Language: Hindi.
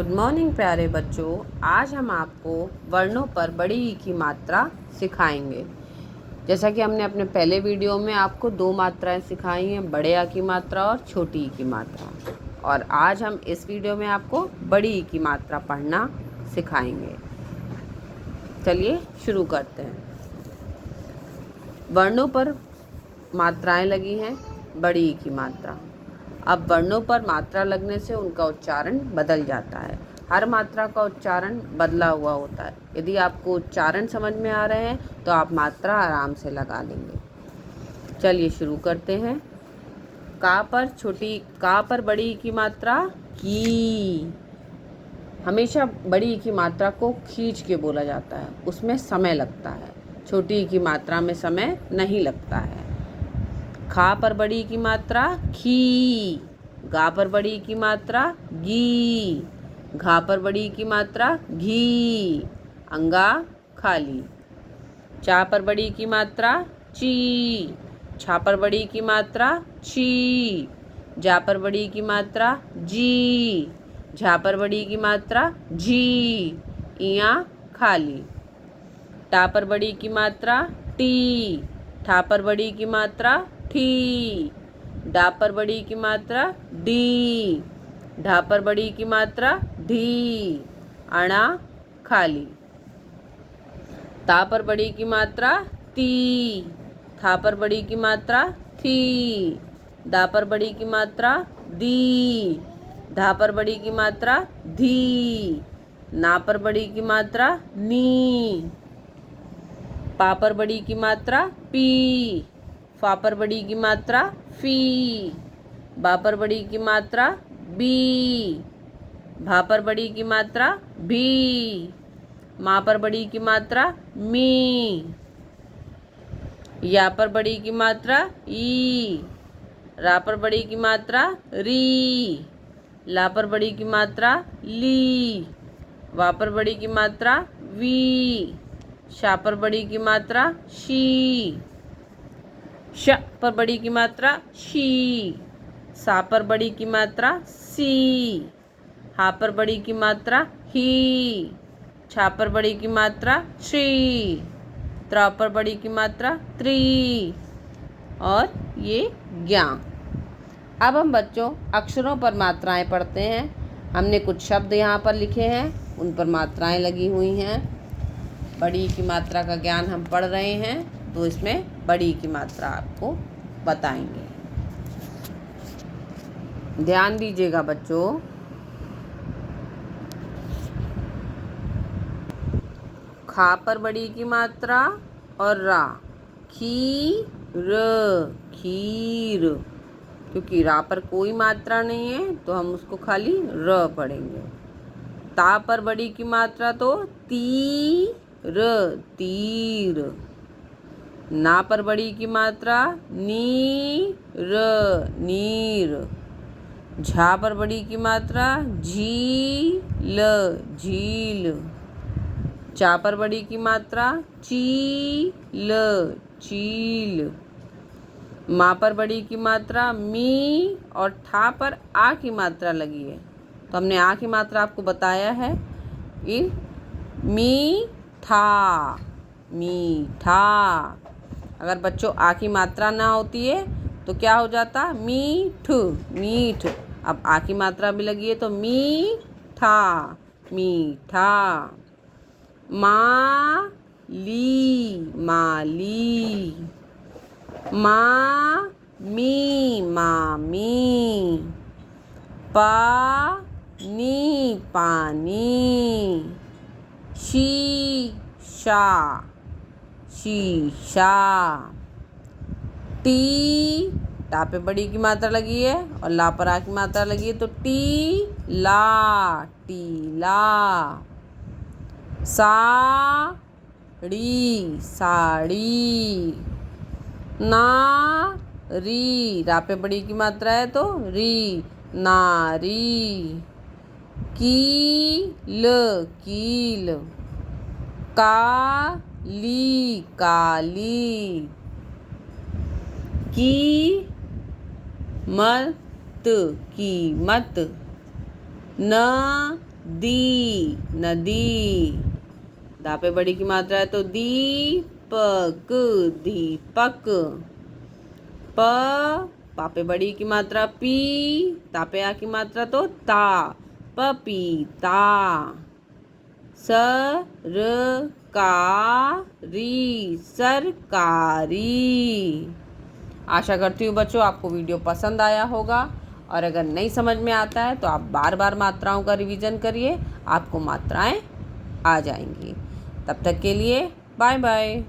गुड मॉर्निंग प्यारे बच्चों। आज हम आपको वर्णों पर बड़ी ई की मात्रा सिखाएंगे। जैसा कि हमने अपने पहले वीडियो में आपको दो मात्राएं सिखाई हैं, बड़े आ की मात्रा और छोटी ई की मात्रा। और आज हम इस वीडियो में आपको बड़ी ई की मात्रा पढ़ना सिखाएंगे। चलिए शुरू करते हैं। वर्णों पर मात्राएं लगी हैं, बड़ी ई की मात्रा। अब वर्णों पर मात्रा लगने से उनका उच्चारण बदल जाता है। हर मात्रा का उच्चारण बदला हुआ होता है। यदि आपको उच्चारण समझ में आ रहे हैं तो आप मात्रा आराम से लगा लेंगे। चलिए शुरू करते हैं। का पर बड़ी ई की मात्रा की। हमेशा बड़ी ई की मात्रा को खींच के बोला जाता है, उसमें समय लगता है। छोटी ई की मात्रा में समय नहीं लगता है। खा पर बड़ी की मात्रा खी। गा पर बड़ी की मात्रा गी। घा पर बड़ी की मात्रा घी। अंगा खाली। चा पर बड़ी की मात्रा ची। छा पर बड़ी की मात्रा छी। जा पर बड़ी की मात्रा जी। झा पर बड़ी की मात्रा झी। इया खाली। टा पर बड़ी की मात्रा टी। ठा पर बड़ी की मात्रा ठी। डा पर बड़ी की मात्रा डी। ढा पर बड़ी की मात्रा ढी। अणा खाली। ता पर बड़ी की मात्रा ती। था पर बड़ी की मात्रा थी। दा पर बड़ी की मात्रा दी। धा पर बड़ी की मात्रा धी। ना पर बड़ी की मात्रा नी। पा पर बड़ी की मात्रा पी। फा पर बड़ी की मात्रा फी। बा पर बड़ी की मात्रा बी। भा पर बड़ी की मात्रा भी। मा पर बड़ी की मात्रा मी। या पर बड़ी की मात्रा ई। रा पर बड़ी की मात्रा री। ला पर बड़ी की मात्रा ली। वा पर बड़ी की मात्रा वी। शा पर बड़ी की मात्रा शी। श पर बड़ी की मात्रा शी। सा पर बड़ी की मात्रा सी। हा पर बड़ी की मात्रा ही। छा पर बड़ी की मात्रा श्री। त्रा पर बड़ी की मात्रा त्री। और ये ज्ञा। अब हम बच्चों अक्षरों पर मात्राएं पढ़ते हैं। हमने कुछ शब्द यहाँ पर लिखे हैं, उन पर मात्राएं लगी हुई हैं। बड़ी की मात्रा का ज्ञान हम पढ़ रहे हैं, तो इसमें बड़ी की मात्रा आपको बताएंगे। ध्यान दीजिएगा बच्चों। खा पर बड़ी की मात्रा और रा। खीर, खीर। क्योंकि रा पर कोई मात्रा नहीं है तो हम उसको खाली र पढ़ेंगे। ता पर बड़ी की मात्रा तो तीर, तीर। ना पर बड़ी की मात्रा नीर, नीर। झा पर बड़ी की मात्रा झील, झील। चा पर बड़ी की मात्रा चील, चील। मा पर बड़ी की मात्रा मी और ठा पर आ की मात्रा लगी है, तो हमने आ की मात्रा आपको बताया है। मीठा, मीठा। अगर बच्चों आ की मात्रा ना होती है तो क्या हो जाता? मीठ, मीठ। अब आ की मात्रा भी लगी है तो मीठा, मीठा। माली, माली। मामी, मामी। पानी, पानी। शीशा, शीशा। टा पे बड़ी की मात्रा लगी है और ला पर आ की मात्रा लगी है तो टीला, टीला। साड़ी, साड़ी। नारी, रा पे बड़ी की मात्रा है तो री, नारी। कील, कील। काली, काली। कीमत, कीमत। न दी नदी। दा पे बड़ी की मात्रा है तो दीपक दीपक। पा पे बड़ी की मात्रा पी, ता पे आ की मात्रा तो ता पपीता। सरकारी सरकारी। आशा करती हूँ बच्चों आपको वीडियो पसंद आया होगा, और अगर नहीं समझ में आता है तो आप बार बार मात्राओं का रिवीजन करिए, आपको मात्राएं आ जाएंगी। तब तक के लिए बाय बाय।